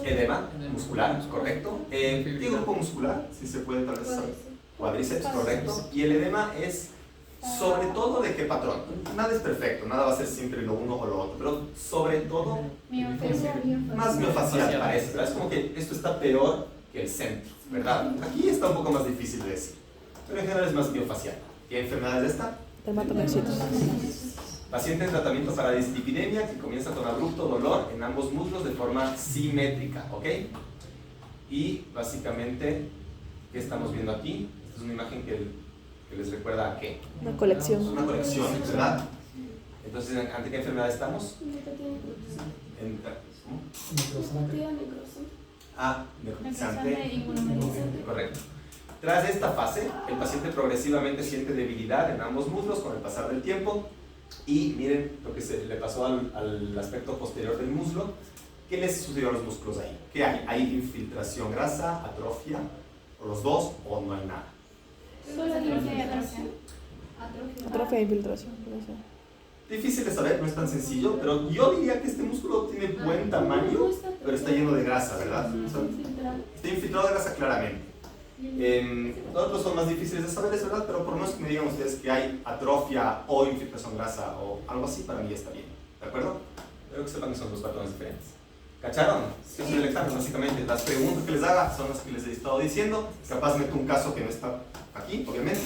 Edema muscular, correcto. ¿Qué grupo muscular? Si se puede tal vez saber. Cuádriceps, correcto. Y el edema es sobre todo de qué patrón. Nada es perfecto, nada va a ser siempre lo uno o lo otro, pero sobre todo más miofacial parece, ¿verdad? Es como que esto está peor que el centro, ¿verdad? Aquí está un poco más difícil de decir, pero en general es más miofacial. ¿Qué enfermedad es esta? Dermatomyositis. Paciente en tratamiento para dislipidemia que comienza con abrupto dolor en ambos muslos de forma simétrica, ¿ok? Y básicamente, ¿qué estamos viendo aquí? Esta es una imagen que les recuerda a qué. Una colección. Una colección, ¿verdad? Entonces, ¿ante qué enfermedad estamos? Necrotizante. Correcto. Tras esta fase, el paciente progresivamente siente debilidad en ambos muslos con el pasar del tiempo. Y miren lo que le pasó al aspecto posterior del muslo. ¿Qué les sucedió a los músculos ahí? ¿Qué hay? ¿Hay infiltración grasa, atrofia, o los dos, o no hay nada? Solo atrofia y atrofia. Atrofia e infiltración. Difícil de saber, no es tan sencillo, pero yo diría que este músculo tiene buen tamaño, pero está lleno de grasa, ¿verdad? Está infiltrado de grasa claramente. Los otros son más difíciles de saber, es verdad, pero por lo menos que me digan ustedes que hay atrofia o infiltración grasa o algo así, para mí ya está bien, ¿de acuerdo? Espero que sepan que son dos patrones diferentes. ¿Cacharon? ¿Qué es el examen? Básicamente, las preguntas que les haga son las que les he estado diciendo. Capaz meto un caso que no está aquí, obviamente.